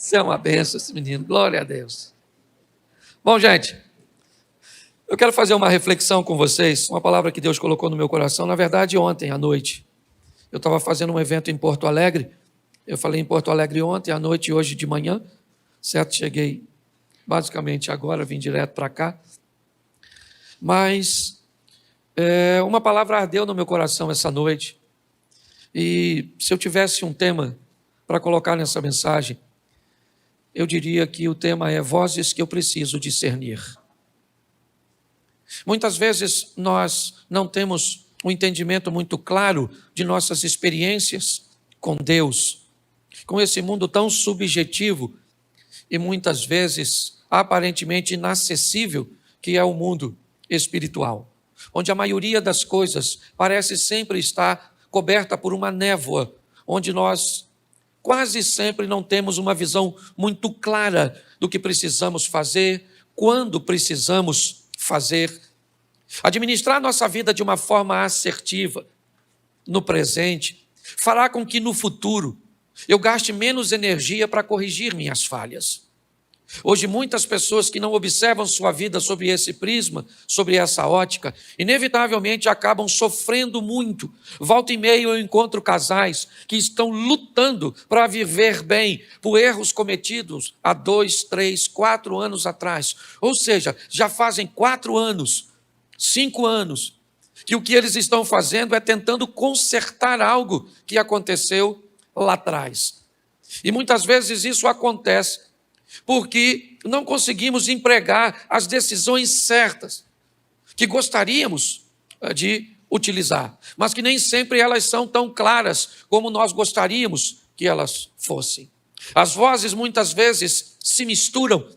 Você é uma benção, esse menino. Glória a Deus. Bom, gente, eu quero fazer uma reflexão com vocês, uma palavra que Deus colocou no meu coração. Na verdade, ontem à noite, eu estava fazendo um evento em Porto Alegre. Eu falei em Porto Alegre ontem à noite e hoje de manhã, certo? Cheguei basicamente agora, vim direto para cá. Mas uma palavra ardeu no meu coração essa noite. E se eu tivesse um tema para colocar nessa mensagem, eu diria que o tema é vozes que eu preciso discernir. Muitas vezes nós não temos um entendimento muito claro de nossas experiências com Deus, com esse mundo tão subjetivo e muitas vezes aparentemente inacessível que é o mundo espiritual, onde a maioria das coisas parece sempre estar coberta por uma névoa, onde nós quase sempre não temos uma visão muito clara do que precisamos fazer, quando precisamos fazer. Administrar nossa vida de uma forma assertiva, no presente, fará com que no futuro eu gaste menos energia para corrigir minhas falhas. Hoje, muitas pessoas que não observam sua vida sob esse prisma, sobre essa ótica, inevitavelmente acabam sofrendo muito. Volta e meia eu encontro casais que estão lutando para viver bem por erros cometidos há 2, 3, 4 anos atrás. Ou seja, já fazem 4 anos, 5 anos, que o que eles estão fazendo é tentando consertar algo que aconteceu lá atrás. E muitas vezes isso acontece porque não conseguimos empregar as decisões certas que gostaríamos de utilizar, mas que nem sempre elas são tão claras como nós gostaríamos que elas fossem. As vozes muitas vezes se misturam,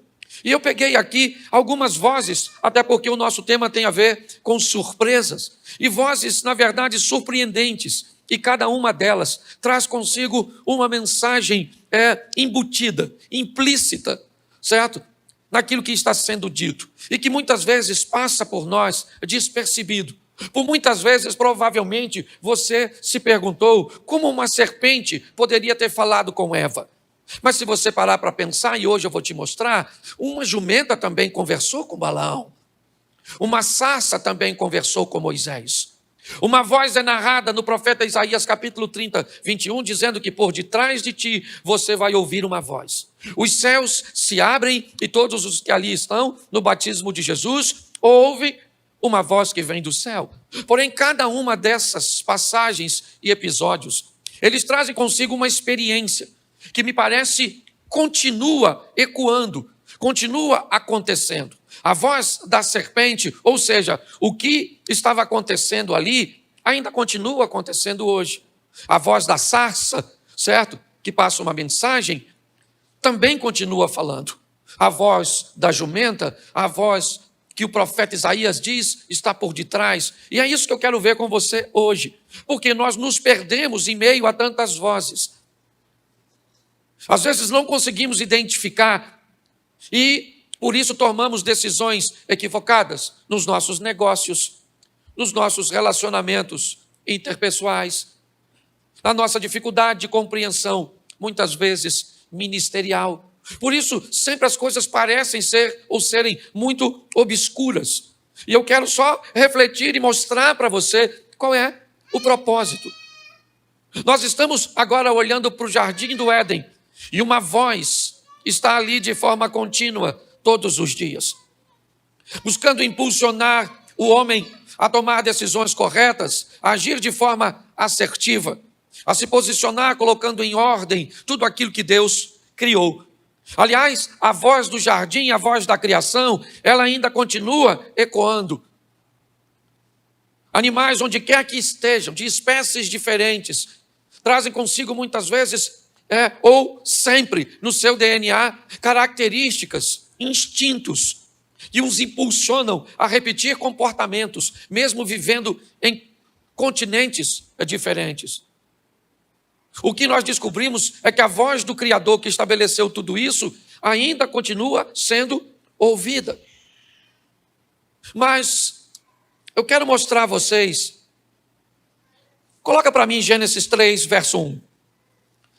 e eu peguei aqui algumas vozes, até porque o nosso tema tem a ver com surpresas, e vozes, na verdade, surpreendentes, e cada uma delas traz consigo uma mensagem embutida, implícita, certo? Naquilo que está sendo dito, e que muitas vezes passa por nós despercebido. Por muitas vezes, provavelmente, você se perguntou como uma serpente poderia ter falado com Eva. Mas se você parar para pensar, e hoje eu vou te mostrar, uma jumenta também conversou com Balaão. Uma sarça também conversou com Moisés. Uma voz é narrada no profeta Isaías capítulo 30, 21, dizendo que por detrás de ti você vai ouvir uma voz. Os céus se abrem e todos os que ali estão, no batismo de Jesus, ouvem uma voz que vem do céu. Porém, cada uma dessas passagens e episódios, eles trazem consigo uma experiência que me parece continua ecoando, continua acontecendo. A voz da serpente, ou seja, o que estava acontecendo ali, ainda continua acontecendo hoje. A voz da sarça, certo? Que passa uma mensagem, também continua falando. A voz da jumenta, a voz que o profeta Isaías diz, está por detrás. E é isso que eu quero ver com você hoje. Porque nós nos perdemos em meio a tantas vozes. Às vezes não conseguimos identificar e por isso tomamos decisões equivocadas nos nossos negócios, nos nossos relacionamentos interpessoais, na nossa dificuldade de compreensão, muitas vezes ministerial. Por isso, sempre as coisas parecem ser ou serem muito obscuras. E eu quero só refletir e mostrar para você qual é o propósito. Nós estamos agora olhando para o jardim do Éden e uma voz está ali de forma contínua, todos os dias, buscando impulsionar o homem a tomar decisões corretas, a agir de forma assertiva, a se posicionar colocando em ordem tudo aquilo que Deus criou. Aliás, a voz do jardim, a voz da criação, ela ainda continua ecoando. Animais, onde quer que estejam, de espécies diferentes, trazem consigo muitas vezes, ou sempre no seu DNA, características, instintos que os impulsionam a repetir comportamentos, mesmo vivendo em continentes diferentes. O que nós descobrimos é que a voz do Criador que estabeleceu tudo isso ainda continua sendo ouvida. Mas eu quero mostrar a vocês, coloca para mim Gênesis 3, verso 1.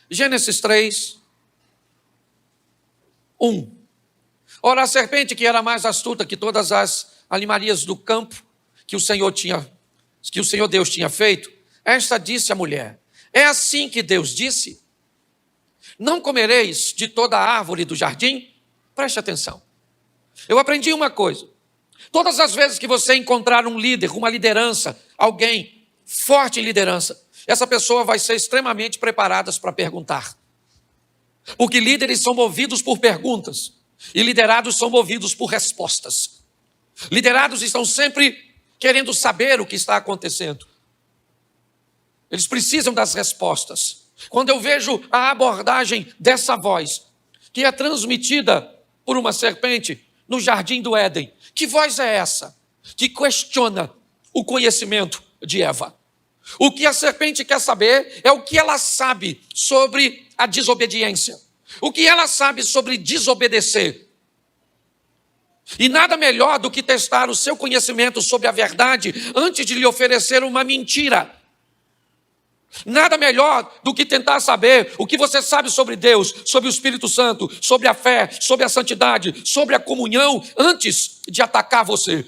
Gênesis 3, 1. Ora, a serpente, que era mais astuta que todas as animarias do campo que o Senhor Deus tinha feito, esta disse à mulher: é assim que Deus disse: não comereis de toda a árvore do jardim? Preste atenção. Eu aprendi uma coisa. Todas as vezes que você encontrar um líder, uma liderança, alguém forte em liderança, essa pessoa vai ser extremamente preparada para perguntar. Porque líderes são movidos por perguntas e liderados são movidos por respostas. Liderados estão sempre querendo saber o que está acontecendo. Eles precisam das respostas. Quando eu vejo a abordagem dessa voz, que é transmitida por uma serpente no jardim do Éden, que voz é essa que questiona o conhecimento de Eva? O que a serpente quer saber é o que ela sabe sobre a desobediência, o que ela sabe sobre desobedecer. E nada melhor do que testar o seu conhecimento sobre a verdade antes de lhe oferecer uma mentira. Nada melhor do que tentar saber o que você sabe sobre Deus, sobre o Espírito Santo, sobre a fé, sobre a santidade, sobre a comunhão, antes de atacar você.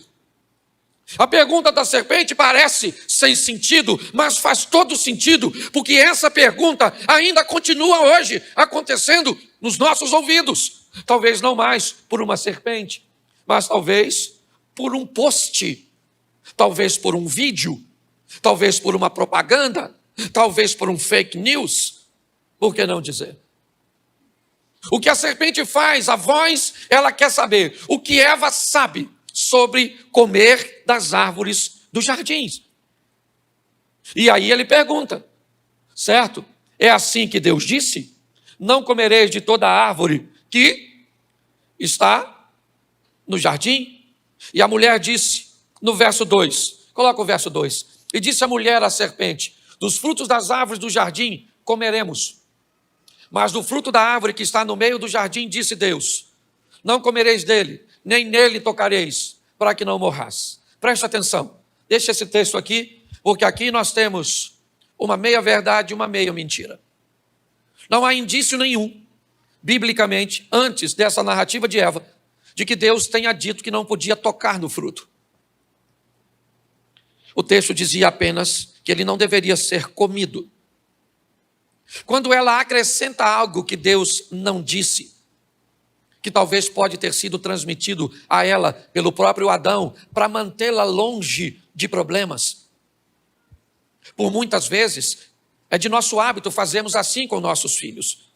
A pergunta da serpente parece sem sentido, mas faz todo sentido, porque essa pergunta ainda continua hoje acontecendo nos nossos ouvidos. Talvez não mais por uma serpente, mas talvez por um post, talvez por um vídeo, talvez por uma propaganda, talvez por um fake news. Por que não dizer? O que a serpente faz, a voz, ela quer saber o que Eva sabe sobre comer das árvores dos jardins. E aí ele pergunta, certo? É assim que Deus disse? Não comereis de toda árvore que está no jardim? E a mulher disse, no verso 2, coloca o verso 2, e disse a mulher à serpente: dos frutos das árvores do jardim comeremos, mas do fruto da árvore que está no meio do jardim, disse Deus: não comereis dele, nem nele tocareis, para que não morrais. Preste atenção, deixa esse texto aqui, porque aqui nós temos uma meia verdade e uma meia mentira. Não há indício nenhum, biblicamente, antes dessa narrativa de Eva, de que Deus tenha dito que não podia tocar no fruto. O texto dizia apenas que ele não deveria ser comido. Quando ela acrescenta algo que Deus não disse, que talvez pode ter sido transmitido a ela pelo próprio Adão, para mantê-la longe de problemas. Por muitas vezes, é de nosso hábito fazermos assim com nossos filhos,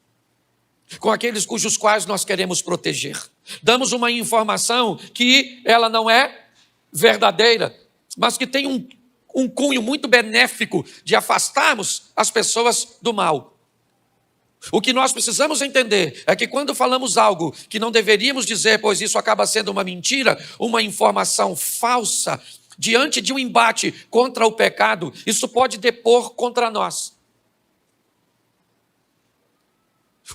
com aqueles cujos quais nós queremos proteger. Damos uma informação que ela não é verdadeira, mas que tem um cunho muito benéfico de afastarmos as pessoas do mal. O que nós precisamos entender é que quando falamos algo que não deveríamos dizer, pois isso acaba sendo uma mentira, uma informação falsa, diante de um embate contra o pecado, isso pode depor contra nós.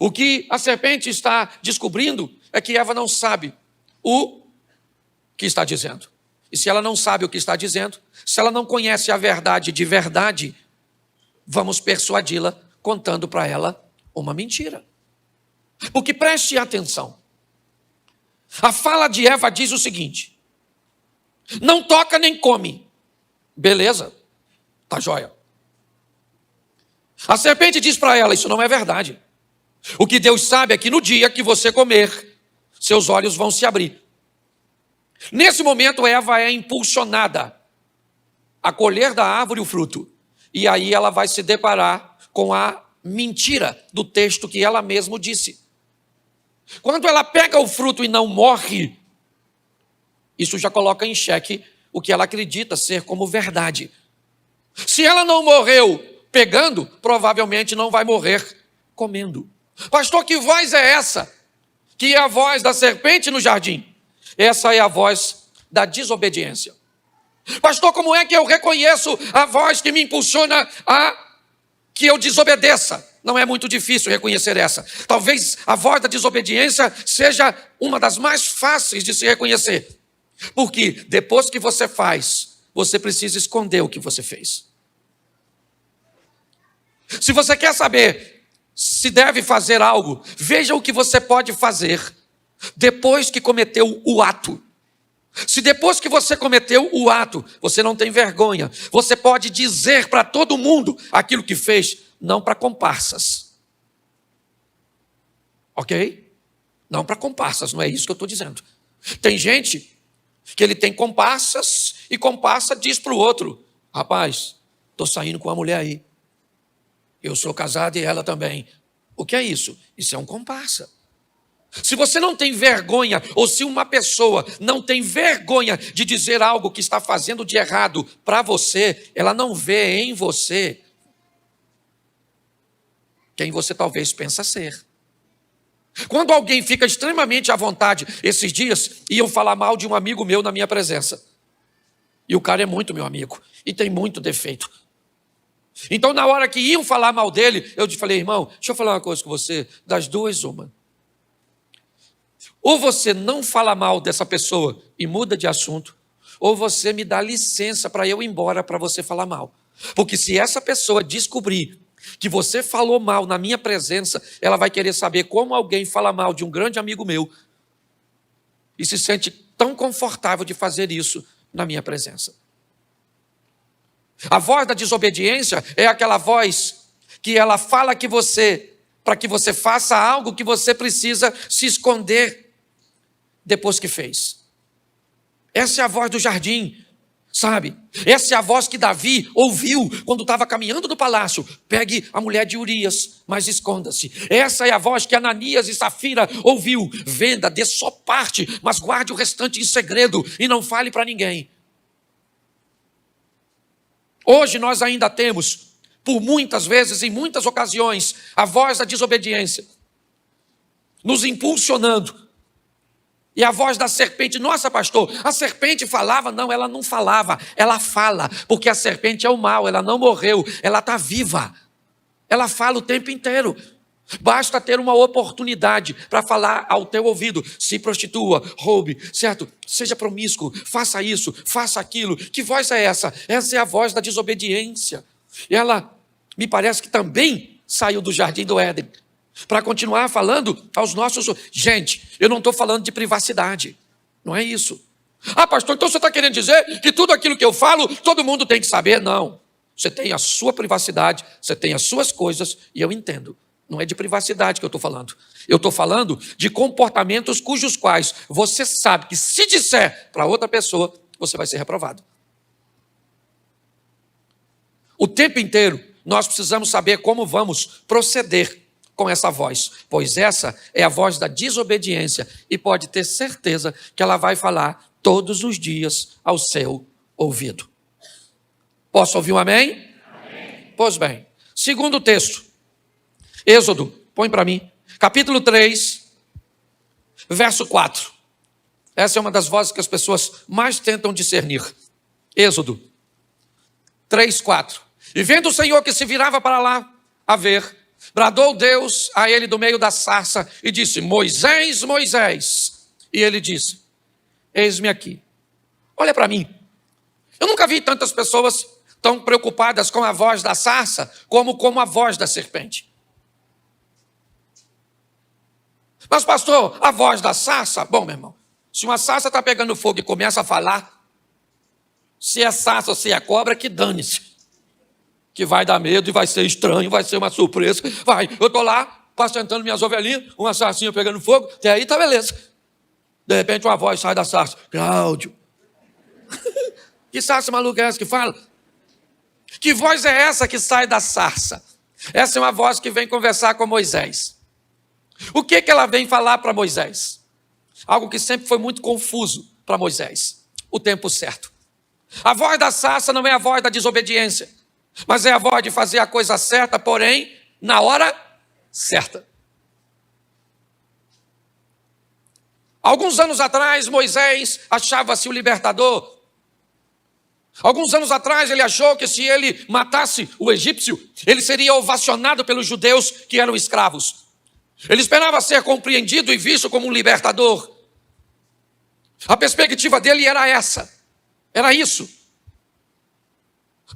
O que a serpente está descobrindo é que Eva não sabe o que está dizendo. E se ela não sabe o que está dizendo, se ela não conhece a verdade de verdade, vamos persuadi-la contando para ela uma mentira. Porque preste atenção. A fala de Eva diz o seguinte: não toca nem come. Beleza, tá jóia. A serpente diz para ela: isso não é verdade. O que Deus sabe é que no dia que você comer, seus olhos vão se abrir. Nesse momento, Eva é impulsionada a colher da árvore o fruto. E aí ela vai se deparar com a mentira do texto que ela mesma disse. Quando ela pega o fruto e não morre, isso já coloca em xeque o que ela acredita ser como verdade. Se ela não morreu pegando, provavelmente não vai morrer comendo. Pastor, que voz é essa? Que é a voz da serpente no jardim. Essa é a voz da desobediência. Pastor, como é que eu reconheço a voz que me impulsiona a que eu desobedeça? Não é muito difícil reconhecer essa. Talvez a voz da desobediência seja uma das mais fáceis de se reconhecer. Porque depois que você faz, você precisa esconder o que você fez. Se você quer saber se deve fazer algo, veja o que você pode fazer depois que cometeu o ato. Se depois que você cometeu o ato, você não tem vergonha, você pode dizer para todo mundo aquilo que fez, não para comparsas. Ok? Não para comparsas, não é isso que eu estou dizendo. Tem gente que ele tem comparsas e comparsa diz para o outro: rapaz, estou saindo com uma mulher aí. Eu sou casado e ela também. O que é isso? Isso é um comparsa. Se você não tem vergonha, ou se uma pessoa não tem vergonha de dizer algo que está fazendo de errado para você, ela não vê em você quem você talvez pensa ser. Quando alguém fica extremamente à vontade, esses dias iam falar mal de um amigo meu na minha presença. E o cara é muito meu amigo e tem muito defeito. Então, na hora que iam falar mal dele, eu falei: irmão, deixa eu falar uma coisa com você, das duas, uma. Ou você não fala mal dessa pessoa e muda de assunto, ou você me dá licença para eu ir embora para você falar mal. Porque se essa pessoa descobrir que você falou mal na minha presença, ela vai querer saber como alguém fala mal de um grande amigo meu e se sente tão confortável de fazer isso na minha presença. A voz da desobediência é aquela voz que ela fala que para que você faça algo que você precisa se esconder depois que fez. Essa é a voz do jardim, sabe? Essa é a voz que Davi ouviu quando estava caminhando no palácio. Pegue a mulher de Urias, mas esconda-se. Essa é a voz que Ananias e Safira ouviu. Venda, dê só parte, mas guarde o restante em segredo e não fale para ninguém. Hoje nós ainda temos, por muitas vezes, em muitas ocasiões, a voz da desobediência nos impulsionando. E a voz da serpente: nossa, pastor, a serpente falava? Não, ela não falava, ela fala, porque a serpente é o mal, ela não morreu, ela está viva. Ela fala o tempo inteiro. Basta ter uma oportunidade para falar ao teu ouvido: se prostitua, roube, certo? Seja promíscuo, faça isso, faça aquilo. Que voz é essa? Essa é a voz da desobediência. E ela, me parece que também saiu do jardim do Éden para continuar falando aos nossos... Gente, eu não estou falando de privacidade, não é isso. Ah, pastor, então você está querendo dizer que tudo aquilo que eu falo, todo mundo tem que saber? Não, você tem a sua privacidade, você tem as suas coisas, e eu entendo. Não é de privacidade que eu estou falando. Eu estou falando de comportamentos cujos quais você sabe que se disser para outra pessoa, você vai ser reprovado. O tempo inteiro nós precisamos saber como vamos proceder com essa voz, pois essa é a voz da desobediência e pode ter certeza que ela vai falar todos os dias ao seu ouvido. Posso ouvir um amém? Amém. Pois bem, segundo texto, Êxodo, põe para mim, capítulo 3, verso 4. Essa é uma das vozes que as pessoas mais tentam discernir. Êxodo 3, 4. E vendo o Senhor que se virava para lá a ver, bradou Deus a ele do meio da sarça e disse: Moisés, Moisés. E ele disse: eis-me aqui. Olha para mim. Eu nunca vi tantas pessoas tão preocupadas com a voz da sarça como com a voz da serpente. Mas pastor, a voz da sarça... Bom, meu irmão, se uma sarça está pegando fogo e começa a falar, se é sarça ou se é cobra, que dane-se. Que vai dar medo e vai ser estranho, vai ser uma surpresa. Vai, eu estou lá, pastentando minhas ovelhinhas, uma sarcinha pegando fogo, até aí tá beleza. De repente uma voz sai da sarça: Cláudio. Que sarça maluca é essa que fala? Que voz é essa que sai da sarça? Essa é uma voz que vem conversar com Moisés. O que ela vem falar para Moisés? Algo que sempre foi muito confuso para Moisés: o tempo certo. A voz da sarça não é a voz da desobediência, mas é a voz de fazer a coisa certa, porém, na hora certa. Alguns anos atrás, Moisés achava-se o libertador. Alguns anos atrás, ele achou que se ele matasse o egípcio, ele seria ovacionado pelos judeus que eram escravos. Ele esperava ser compreendido e visto como um libertador. A perspectiva dele era essa, era isso.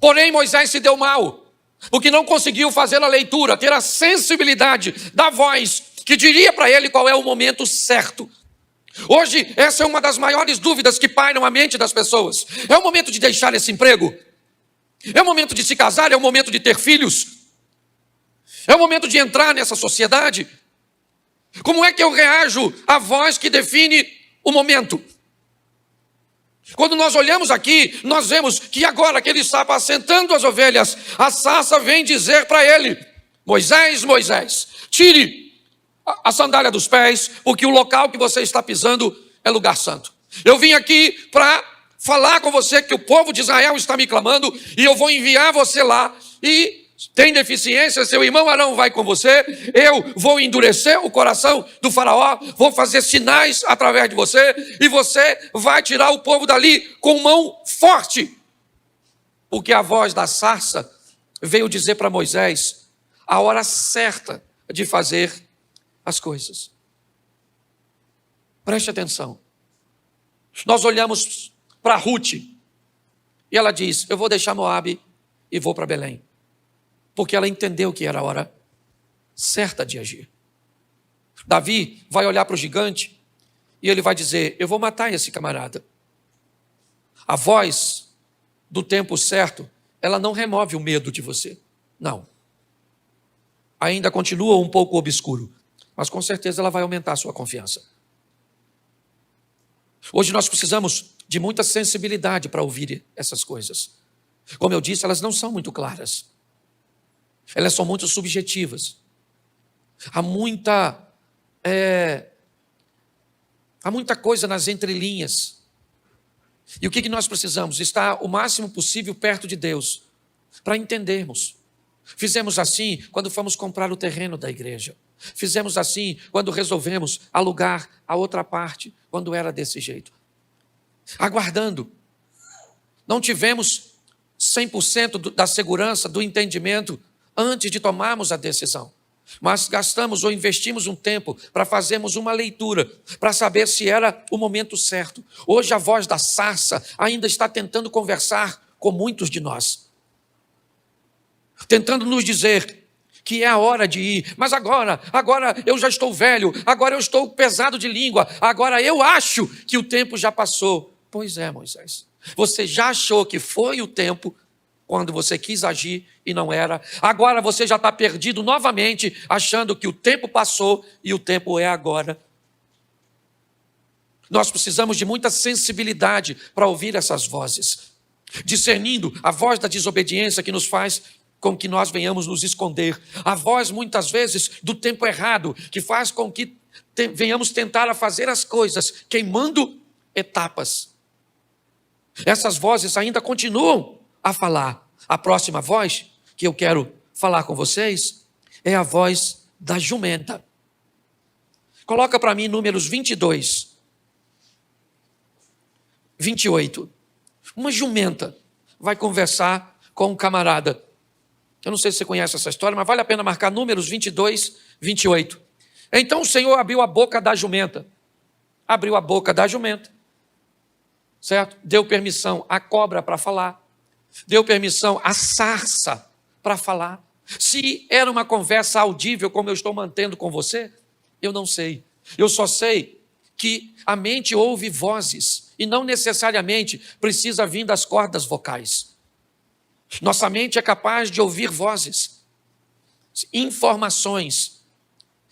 Porém, Moisés se deu mal, porque não conseguiu fazer a leitura, ter a sensibilidade da voz que diria para ele qual é o momento certo. Hoje, essa é uma das maiores dúvidas que pairam a mente das pessoas. É o momento de deixar esse emprego? É o momento de se casar? É o momento de ter filhos? É o momento de entrar nessa sociedade? Como é que eu reajo à voz que define o momento? Quando nós olhamos aqui, nós vemos que agora que ele está apacentando as ovelhas, a sarça vem dizer para ele: Moisés, Moisés, tire a sandália dos pés, porque o local que você está pisando é lugar santo. Eu vim aqui para falar com você que o povo de Israel está me clamando, e eu vou enviar você lá, e tem deficiência, seu irmão Arão vai com você, eu vou endurecer o coração do faraó, vou fazer sinais através de você, e você vai tirar o povo dali com mão forte. Porque a voz da sarça veio dizer para Moisés a hora certa de fazer as coisas. Preste atenção. Nós olhamos para Ruth, e ela diz: eu vou deixar Moabe e vou para Belém. Porque ela entendeu que era a hora certa de agir. Davi vai olhar para o gigante e ele vai dizer: eu vou matar esse camarada. A voz do tempo certo, ela não remove o medo de você. Não. Ainda continua um pouco obscuro, mas com certeza ela vai aumentar a sua confiança. Hoje nós precisamos de muita sensibilidade para ouvir essas coisas. Como eu disse, elas não são muito claras. Elas são muito subjetivas. Há muita coisa nas entrelinhas. E o que nós precisamos? Estar o máximo possível perto de Deus, para entendermos. Fizemos assim quando fomos comprar o terreno da igreja. Fizemos assim quando resolvemos alugar a outra parte, quando era desse jeito. Aguardando. Não tivemos 100% da segurança, do entendimento, antes de tomarmos a decisão. Mas gastamos ou investimos um tempo para fazermos uma leitura, para saber se era o momento certo. Hoje a voz da sarça ainda está tentando conversar com muitos de nós. Tentando nos dizer que é a hora de ir. Mas agora eu já estou velho, agora eu estou pesado de língua, agora eu acho que o tempo já passou. Pois é, Moisés. Você já achou que foi o tempo quando você quis agir e não era. Agora você já está perdido novamente, achando que o tempo passou e o tempo é agora. Nós precisamos de muita sensibilidade para ouvir essas vozes, discernindo a voz da desobediência que nos faz com que nós venhamos nos esconder, a voz muitas vezes do tempo errado, que faz com que venhamos tentar a fazer as coisas, queimando etapas. Essas vozes ainda continuam a falar. A próxima voz que eu quero falar com vocês é a voz da jumenta. Coloca para mim Números 22, 28. Uma jumenta vai conversar com um camarada. Eu não sei se você conhece essa história, mas vale a pena marcar Números 22, 28. Então o Senhor abriu a boca da jumenta. Abriu a boca da jumenta. Certo? Deu permissão à cobra para falar. Deu permissão à sarça para falar. Se era uma conversa audível como eu estou mantendo com você, eu não sei. Eu só sei que a mente ouve vozes e não necessariamente precisa vir das cordas vocais. Nossa mente é capaz de ouvir vozes, informações,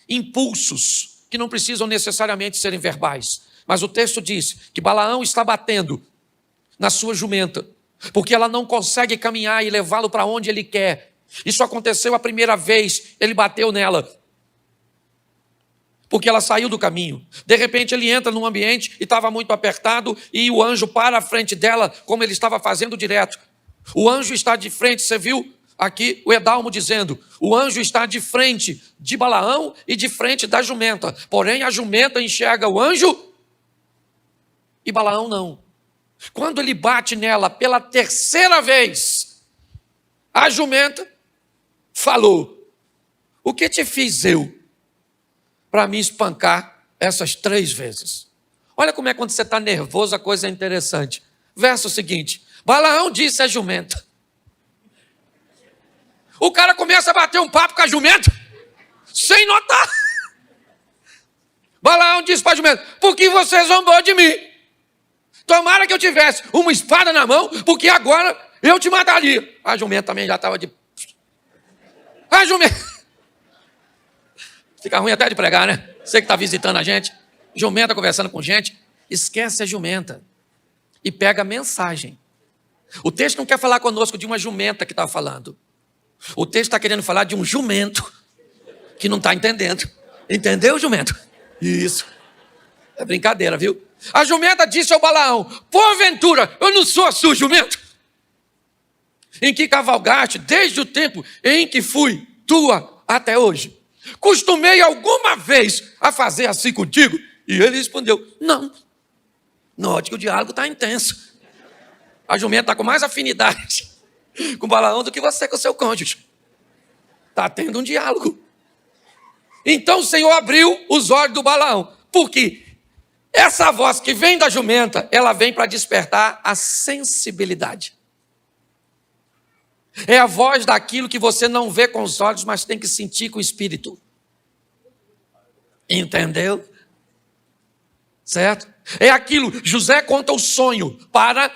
impulsos que não precisam necessariamente serem verbais. Mas o texto diz que Balaão está batendo na sua jumenta, porque ela não consegue caminhar e levá-lo para onde ele quer. Isso aconteceu a primeira vez, ele bateu nela, porque ela saiu do caminho. De repente ele entra num ambiente e estava muito apertado, e o anjo para à frente dela, como ele estava fazendo direto. O anjo está de frente, você viu aqui o Edalmo dizendo, o anjo está de frente de Balaão e de frente da jumenta. Porém a jumenta enxerga o anjo e Balaão não. Quando ele bate nela pela terceira vez, a jumenta falou: o que te fiz eu para me espancar essas 3 vezes? Olha como é quando você está nervoso, a coisa é interessante. Verso seguinte: Balaão disse à jumenta. O cara começa a bater um papo com a jumenta, sem notar. Balaão disse para a jumenta: por que você zombou de mim? Tomara que eu tivesse uma espada na mão, porque agora eu te mataria. A jumenta também já estava de... A jumenta... Fica ruim até de pregar, né? Você que está visitando a gente, jumenta conversando com gente, esquece a jumenta e pega a mensagem. O texto não quer falar conosco de uma jumenta que está falando. O texto está querendo falar de um jumento que não está entendendo. Entendeu, jumento? Isso. É brincadeira, viu? A jumenta disse ao Balaão: porventura, eu não sou a sua jumento? Em que cavalgaste desde o tempo em que fui tua até hoje? Costumei alguma vez a fazer assim contigo? E ele respondeu: não. Note que o diálogo está intenso. A jumenta está com mais afinidade com o Balaão do que você com o seu cônjuge. Está tendo um diálogo. Então o Senhor abriu os olhos do Balaão, porque essa voz que vem da jumenta, ela vem para despertar a sensibilidade. É a voz daquilo que você não vê com os olhos, mas tem que sentir com o espírito. Entendeu? Certo? É aquilo, José conta o sonho para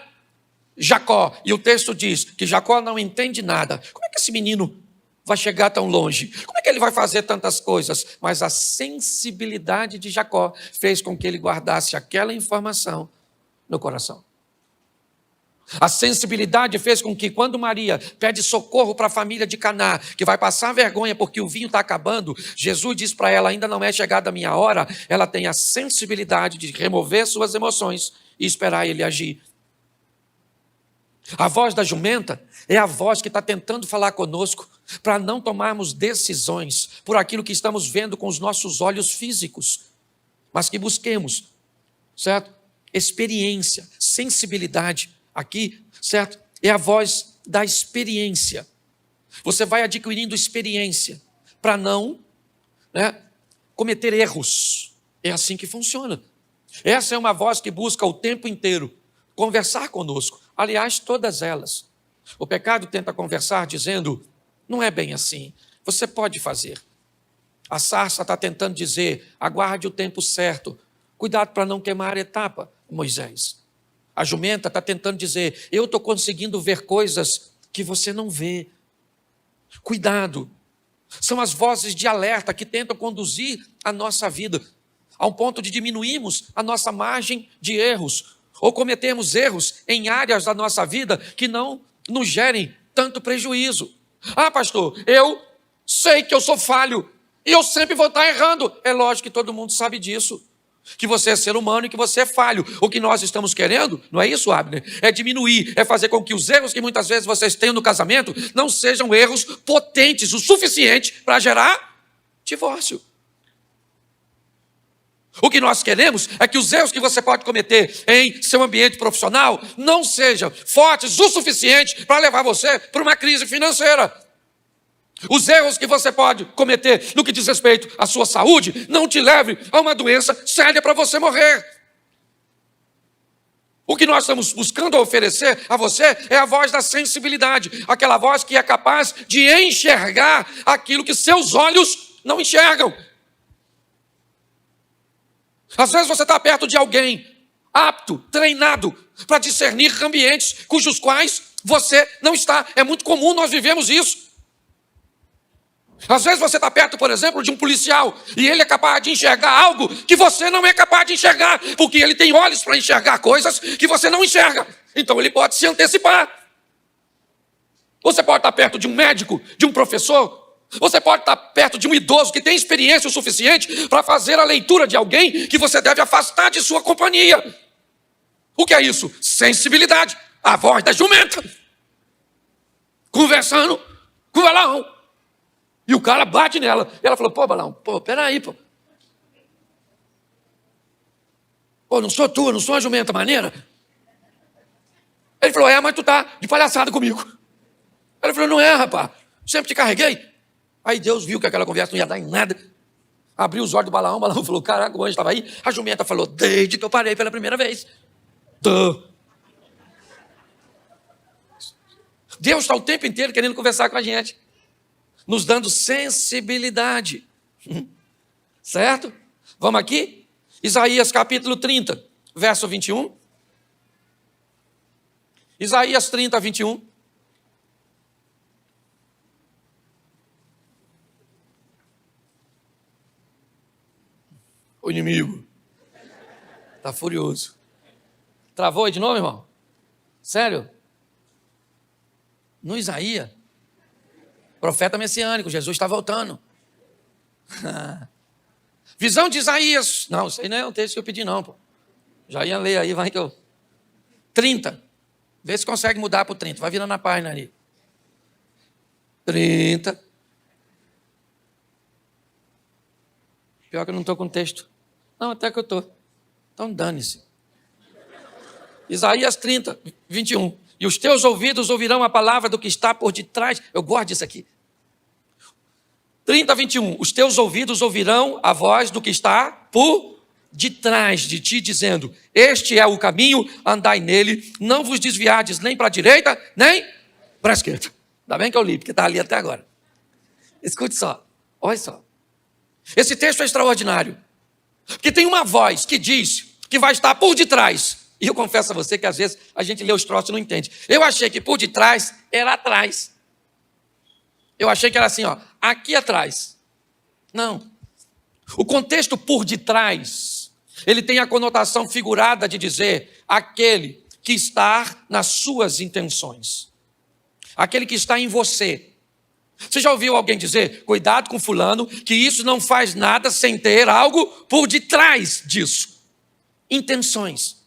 Jacó, e o texto diz que Jacó não entende nada. Como é que esse menino vai chegar tão longe? Como é que ele vai fazer tantas coisas? Mas a sensibilidade de Jacó fez com que ele guardasse aquela informação no coração. A sensibilidade fez com que, quando Maria pede socorro para a família de Caná, que vai passar vergonha porque o vinho está acabando, Jesus diz para ela: ainda não é chegada a minha hora. Ela tem a sensibilidade de remover suas emoções e esperar ele agir. A voz da jumenta é a voz que está tentando falar conosco para não tomarmos decisões por aquilo que estamos vendo com os nossos olhos físicos, mas que busquemos, certo? Experiência, sensibilidade. Aqui, certo? É a voz da experiência. Você vai adquirindo experiência para não, cometer erros. É assim que funciona. Essa é uma voz que busca o tempo inteiro conversar conosco. Aliás, todas elas. O pecado tenta conversar dizendo: não é bem assim, você pode fazer. A sarça está tentando dizer: aguarde o tempo certo. Cuidado para não queimar a etapa, Moisés. A jumenta está tentando dizer: eu estou conseguindo ver coisas que você não vê. Cuidado. São as vozes de alerta que tentam conduzir a nossa vida a um ponto de diminuirmos a nossa margem de erros, ou cometemos erros em áreas da nossa vida que não nos gerem tanto prejuízo. Ah, pastor, eu sei que eu sou falho e eu sempre vou estar errando. É lógico que todo mundo sabe disso, que você é ser humano e que você é falho. O que nós estamos querendo, não é isso, Abner? É diminuir, é fazer com que os erros que muitas vezes vocês têm no casamento não sejam erros potentes o suficiente para gerar divórcio. O que nós queremos é que os erros que você pode cometer em seu ambiente profissional não sejam fortes o suficiente para levar você para uma crise financeira. Os erros que você pode cometer no que diz respeito à sua saúde não te leve a uma doença séria para você morrer. O que nós estamos buscando oferecer a você é a voz da sensibilidade, aquela voz que é capaz de enxergar aquilo que seus olhos não enxergam. Às vezes você está perto de alguém apto, treinado para discernir ambientes cujos quais você não está. É muito comum, nós vivemos isso. Às vezes você está perto, por exemplo, de um policial e ele é capaz de enxergar algo que você não é capaz de enxergar, porque ele tem olhos para enxergar coisas que você não enxerga. Então ele pode se antecipar. Você pode estar perto de um médico, de um professor. Você pode estar perto de um idoso que tem experiência o suficiente para fazer a leitura de alguém que você deve afastar de sua companhia. O que é isso? Sensibilidade. A voz da jumenta. Conversando com o Balaão. E o cara bate nela. E ela falou: pô, Balaão, peraí, pô. Pô, não sou tu, não sou uma jumenta maneira. Ele falou: mas tu tá de palhaçada comigo. Ela falou: não é, rapaz, sempre te carreguei. Aí Deus viu que aquela conversa não ia dar em nada. Abriu os olhos do Balaão, o Balaão falou: caraca, o anjo estava aí. A jumenta falou: desde que eu parei pela primeira vez. Deus está o tempo inteiro querendo conversar com a gente, nos dando sensibilidade. Certo? Vamos aqui? Isaías capítulo 30, verso 21. Isaías 30, 21. O inimigo está furioso. Travou aí de novo, irmão? Sério? No Isaías, profeta messiânico, Jesus está voltando. Visão de Isaías. Não, isso aí não é o texto que eu pedi não, pô. Já ia ler aí, vai que eu... 30. Vê se consegue mudar para o 30. Vai virando a página ali. 30. Pior que eu não estou com texto. Não, até que eu estou. Então dane-se. Isaías 30, 21. E os teus ouvidos ouvirão a palavra do que está por detrás. Eu gosto disso aqui. 30, 21. Os teus ouvidos ouvirão a voz do que está por detrás de ti, dizendo: este é o caminho, andai nele, não vos desviardes nem para a direita, nem para a esquerda. Ainda bem que eu li, porque está ali até agora. Escute só, olha só. Esse texto é extraordinário, porque tem uma voz que diz que vai estar por detrás. E eu confesso a você que às vezes a gente lê os troços e não entende. Eu achei que por detrás era atrás. Eu achei que era assim, ó, aqui atrás. Não. O contexto por detrás, ele tem a conotação figurada de dizer aquele que está nas suas intenções. Aquele que está em você. Você já ouviu alguém dizer, cuidado com fulano, que isso não faz nada sem ter algo por detrás disso. Intenções.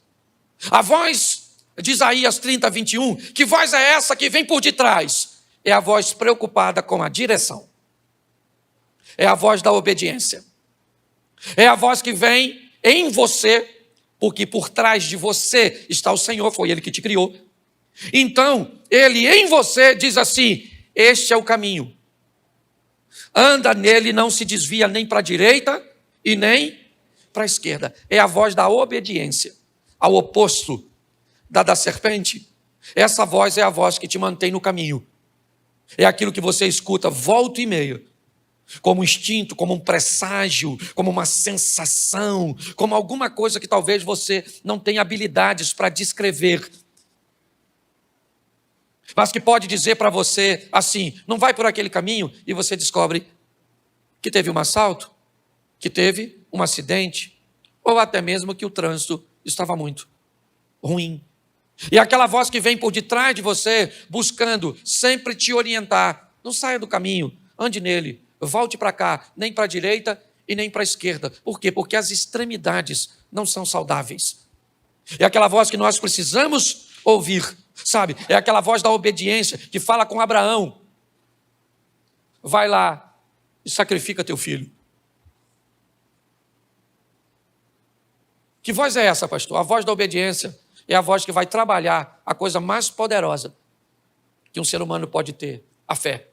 A voz de Isaías 30, 21, que voz é essa que vem por detrás? É a voz preocupada com a direção. É a voz da obediência. É a voz que vem em você, porque por trás de você está o Senhor, foi Ele que te criou. Então, Ele em você diz assim, este é o caminho. Anda nele, não se desvia nem para a direita e nem para a esquerda. É a voz da obediência, ao oposto da serpente. Essa voz é a voz que te mantém no caminho. É aquilo que você escuta volta e meia, como um instinto, como um presságio, como uma sensação, como alguma coisa que talvez você não tenha habilidades para descrever, mas que pode dizer para você assim, não vai por aquele caminho, e você descobre que teve um assalto, que teve um acidente, ou até mesmo que o trânsito estava muito ruim. E aquela voz que vem por detrás de você, buscando sempre te orientar, não saia do caminho, ande nele, volte para cá, nem para a direita e nem para a esquerda. Por quê? Porque as extremidades não são saudáveis. É aquela voz que nós precisamos ouvir, sabe? É aquela voz da obediência que fala com Abraão. Vai lá e sacrifica teu filho. Que voz é essa, pastor? A voz da obediência é a voz que vai trabalhar a coisa mais poderosa que um ser humano pode ter, a fé.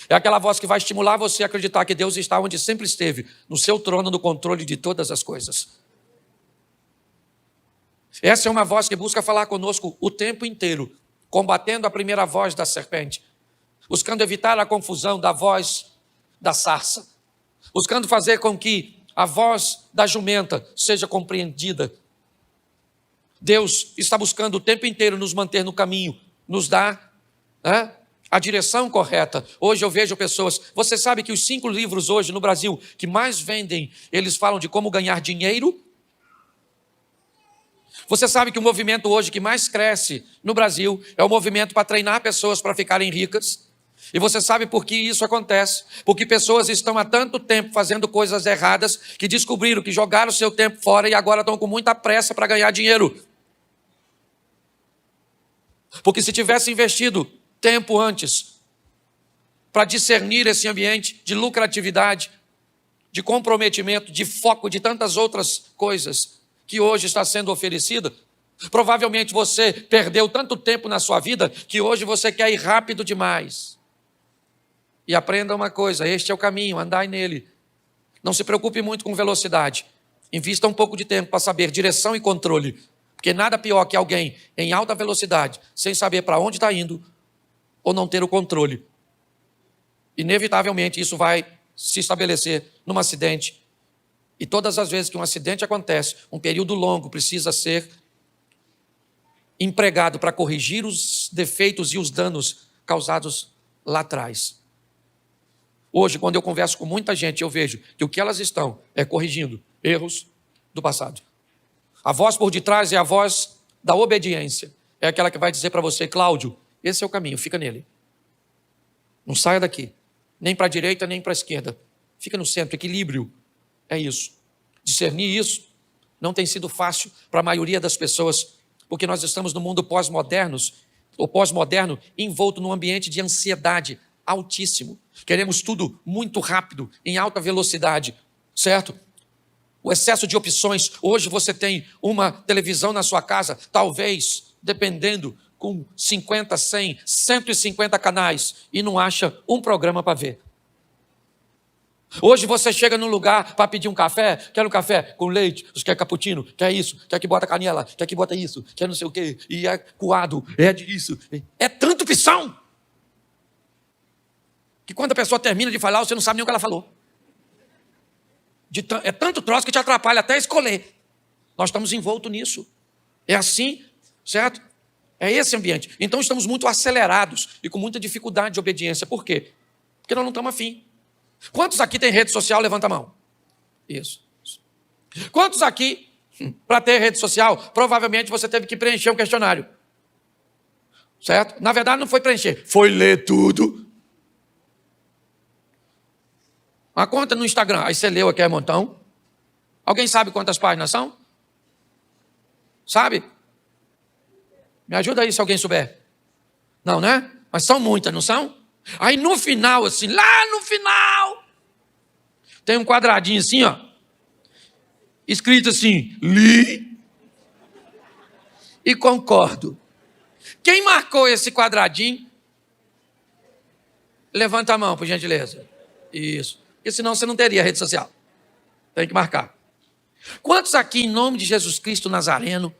É aquela voz que vai estimular você a acreditar que Deus está onde sempre esteve, no seu trono, no controle de todas as coisas. Essa é uma voz que busca falar conosco o tempo inteiro, combatendo a primeira voz da serpente, buscando evitar a confusão da voz da sarça, buscando fazer com que a voz da jumenta seja compreendida. Deus está buscando o tempo inteiro nos manter no caminho, nos dar a direção correta. Hoje eu vejo pessoas, você sabe que os 5 livros hoje no Brasil que mais vendem, eles falam de como ganhar dinheiro. Você sabe que o movimento hoje que mais cresce no Brasil é o movimento para treinar pessoas para ficarem ricas. E você sabe por que isso acontece? Porque pessoas estão há tanto tempo fazendo coisas erradas que descobriram que jogaram o seu tempo fora e agora estão com muita pressa para ganhar dinheiro. Porque se tivesse investido tempo antes para discernir esse ambiente de lucratividade, de comprometimento, de foco, de tantas outras coisas que hoje está sendo oferecida, provavelmente você perdeu tanto tempo na sua vida que hoje você quer ir rápido demais. E aprenda uma coisa, este é o caminho, andai nele. Não se preocupe muito com velocidade. Invista um pouco de tempo para saber direção e controle. Porque nada pior que alguém em alta velocidade, sem saber para onde está indo, ou não ter o controle. Inevitavelmente isso vai se estabelecer num acidente E todas as vezes que um acidente acontece, um período longo precisa ser empregado para corrigir os defeitos e os danos causados lá atrás. Hoje, quando eu converso com muita gente, eu vejo que o que elas estão é corrigindo erros do passado. A voz por detrás é a voz da obediência. É aquela que vai dizer para você: Cláudio, esse é o caminho, fica nele. Não saia daqui, nem para a direita, nem para a esquerda. Fica no centro, equilíbrio. É isso. Discernir isso não tem sido fácil para a maioria das pessoas, porque nós estamos no mundo pós-moderno envolto num ambiente de ansiedade altíssimo. Queremos tudo muito rápido, em alta velocidade, certo? O excesso de opções. Hoje você tem uma televisão na sua casa, talvez, dependendo, com 50, 100, 150 canais, e não acha um programa para ver. Hoje você chega num lugar para pedir um café, quer um café com leite, você quer cappuccino, quer isso, quer que bota canela, quer que bota isso, quer não sei o quê, e é coado, é disso. É tanta opção que quando a pessoa termina de falar, você não sabe nem o que ela falou. É tanto troço que te atrapalha até escolher. Nós estamos envoltos nisso. É assim, certo? É esse ambiente. Então estamos muito acelerados e com muita dificuldade de obediência. Por quê? Porque nós não estamos afim. Quantos aqui tem rede social? Levanta a mão. Isso. Quantos aqui, para ter rede social, provavelmente você teve que preencher um questionário. Certo? Na verdade não foi preencher, foi ler tudo. Uma conta no Instagram, aí você leu aqui, é um montão. Alguém sabe quantas páginas são? Sabe? Me ajuda aí se alguém souber. Não, né? Mas são muitas, não são? Aí no final, assim, lá no final, tem um quadradinho assim, ó, escrito assim: li e concordo. Quem marcou esse quadradinho? Levanta a mão, por gentileza. Isso. Porque senão você não teria rede social. Tem que marcar. Quantos aqui, em nome de Jesus Cristo Nazareno,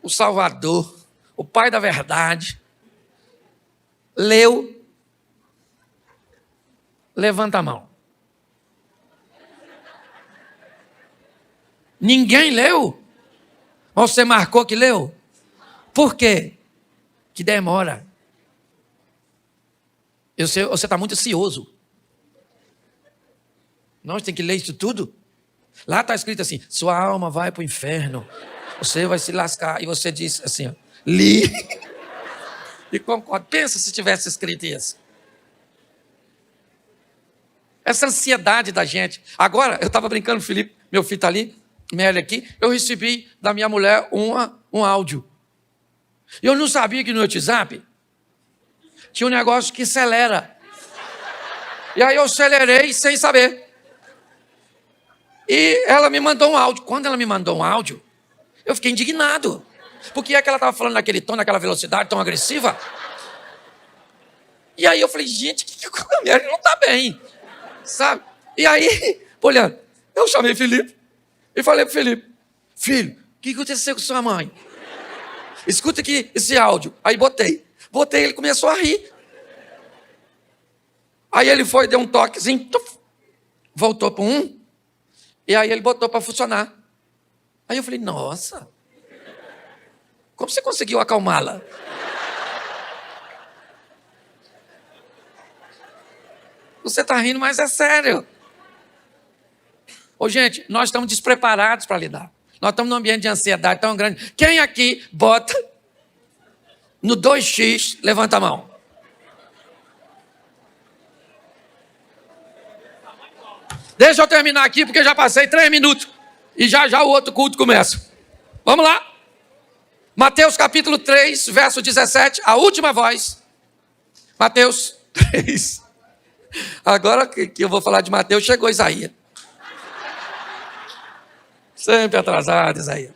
o Salvador, o Pai da Verdade, leu? Levanta a mão. Ninguém leu? Ou você marcou que leu? Por quê? Que demora. Você está muito ansioso. Nós tem que ler isso tudo. Lá está escrito assim: sua alma vai para o inferno. Você vai se lascar. E você diz assim, ó, li. E concordo. Pensa se tivesse escrito isso. Essa ansiedade da gente. Agora, eu estava brincando, Felipe, meu filho está ali, Meli aqui, eu recebi da minha mulher um áudio. Eu não sabia que no WhatsApp tinha um negócio que acelera. E aí eu acelerei sem saber. E ela me mandou um áudio. Quando ela me mandou um áudio, eu fiquei indignado. Porque é que ela estava falando naquele tom, naquela velocidade tão agressiva. E aí eu falei, gente, que a Meli não está bem. Sabe? E aí, olhando, eu chamei Felipe e falei para Felipe: filho, o que aconteceu com sua mãe? Escuta aqui esse áudio. Aí botei, ele começou a rir. Aí ele foi, deu um toquezinho, voltou para um, e aí ele botou para funcionar. Aí eu falei, nossa, como você conseguiu acalmá-la? Você está rindo, mas é sério. Ô, gente, nós estamos despreparados para lidar. Nós estamos num ambiente de ansiedade tão grande. Quem aqui bota no 2x, levanta a mão. Deixa eu terminar aqui, porque já passei 3 minutos. E já o outro culto começa. Vamos lá. Mateus capítulo 3, verso 17, a última voz. Mateus 3. Agora que eu vou falar de Mateus, chegou Isaías. Sempre atrasado, Isaías.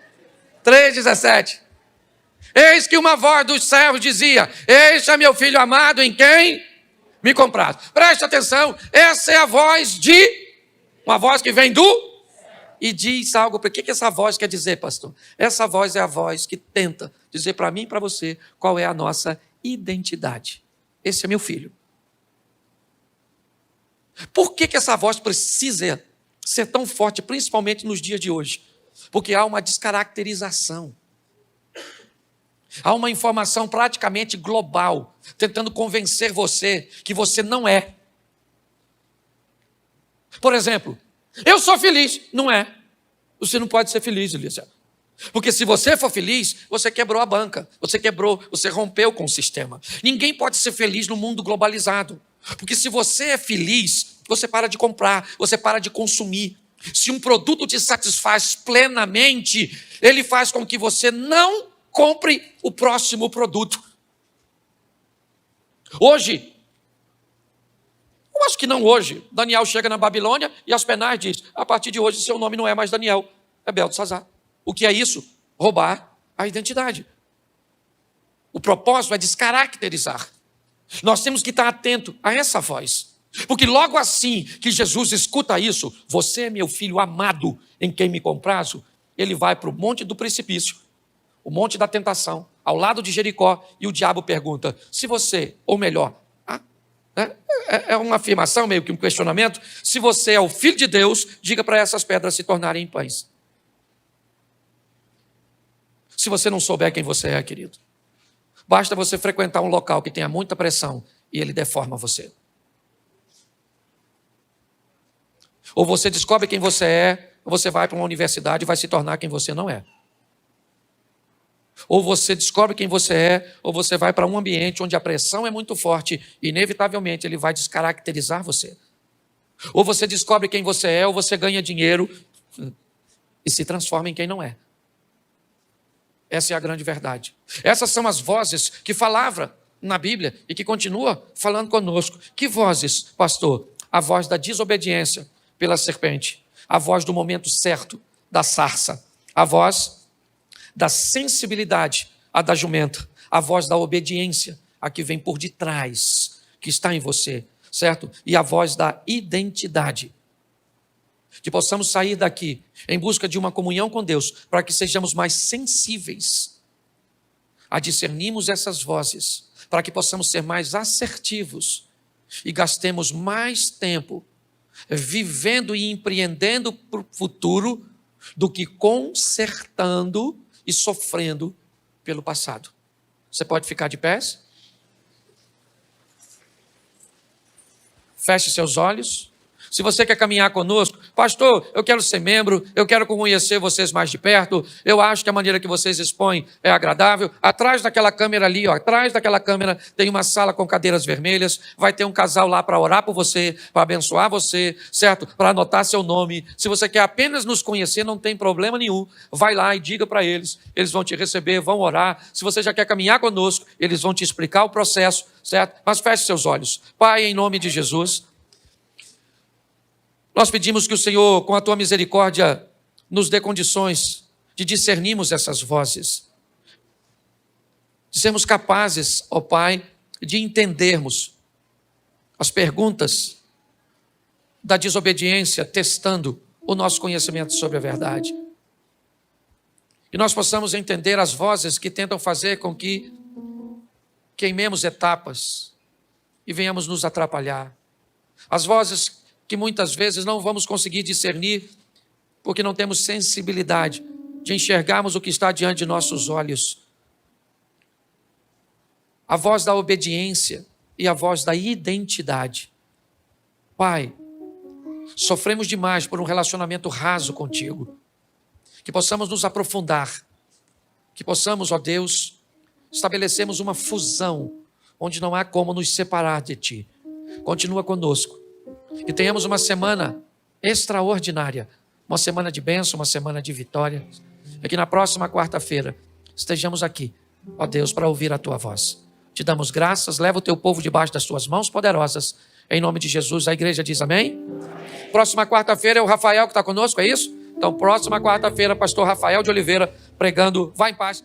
3,17. Eis que uma voz dos servos dizia: este é meu filho amado, em quem me compraz. Preste atenção, essa é a voz de... uma voz que vem do... e diz algo. O que essa voz quer dizer, pastor? Essa voz é a voz que tenta dizer para mim e para você qual é a nossa identidade. Esse é meu filho. Por que essa voz precisa ser tão forte, principalmente nos dias de hoje, porque há uma descaracterização. Há uma informação praticamente global, tentando convencer você que você não é. Por exemplo, eu sou feliz. Não é. Você não pode ser feliz, Elisa. Porque se você for feliz, você quebrou a banca, você rompeu com o sistema. Ninguém pode ser feliz no mundo globalizado. Porque se você é feliz, você para de comprar, você para de consumir. Se um produto te satisfaz plenamente, ele faz com que você não compre o próximo produto. Hoje, eu acho que não hoje, Daniel chega na Babilônia e Aspenaz diz: a partir de hoje seu nome não é mais Daniel, é Beltesazar. O que é isso? Roubar a identidade. O propósito é descaracterizar. Nós temos que estar atento a essa voz. Porque logo assim que Jesus escuta isso, você é meu filho amado, em quem me comprazo, ele vai para o monte do precipício, o monte da tentação, ao lado de Jericó, e o diabo pergunta: se você, ou melhor, é uma afirmação, meio que um questionamento, se você é o filho de Deus, diga para essas pedras se tornarem pães. Se você não souber quem você é, querido, basta você frequentar um local que tenha muita pressão e ele deforma você. Ou você descobre quem você é, ou você vai para uma universidade e vai se tornar quem você não é. Ou você descobre quem você é, ou você vai para um ambiente onde a pressão é muito forte, e inevitavelmente ele vai descaracterizar você. Ou você descobre quem você é, ou você ganha dinheiro e se transforma em quem não é. Essa é a grande verdade. Essas são as vozes que falava na Bíblia e que continua falando conosco. Que vozes, pastor? A voz da desobediência pela serpente, a voz do momento certo da sarça, a voz da sensibilidade, a da jumenta, a voz da obediência, a que vem por detrás, que está em você, certo? E a voz da identidade. Que possamos sair daqui em busca de uma comunhão com Deus, para que sejamos mais sensíveis a discernirmos essas vozes, para que possamos ser mais assertivos e gastemos mais tempo vivendo e empreendendo para o futuro do que consertando e sofrendo pelo passado. Você pode ficar de pés? Feche seus olhos. Se você quer caminhar conosco, pastor, eu quero ser membro, eu quero conhecer vocês mais de perto, eu acho que a maneira que vocês expõem é agradável. Atrás daquela câmera ali, atrás daquela câmera tem uma sala com cadeiras vermelhas, vai ter um casal lá para orar por você, para abençoar você, certo? Para anotar seu nome. Se você quer apenas nos conhecer, não tem problema nenhum. Vai lá e diga para eles vão te receber, vão orar. Se você já quer caminhar conosco, eles vão te explicar o processo, certo? Mas feche seus olhos. Pai, em nome de Jesus, nós pedimos que o Senhor, com a tua misericórdia, nos dê condições de discernirmos essas vozes, de sermos capazes, ó Pai, de entendermos as perguntas da desobediência, testando o nosso conhecimento sobre a verdade. E nós possamos entender as vozes que tentam fazer com que queimemos etapas e venhamos nos atrapalhar. As vozes que muitas vezes não vamos conseguir discernir porque não temos sensibilidade de enxergarmos o que está diante de nossos olhos. A voz da obediência e a voz da identidade. Pai, sofremos demais por um relacionamento raso contigo. Que possamos nos aprofundar, que possamos, ó Deus, estabelecermos uma fusão onde não há como nos separar de Ti. Continua conosco. Que tenhamos uma semana extraordinária, uma semana de bênção, uma semana de vitória. E que na próxima quarta-feira estejamos aqui, ó Deus, para ouvir a Tua voz. Te damos graças, leva o Teu povo debaixo das Tuas mãos poderosas. Em nome de Jesus, a igreja diz amém? Próxima quarta-feira é o Rafael que está conosco, é isso? Então, próxima quarta-feira, pastor Rafael de Oliveira pregando. Vá em paz.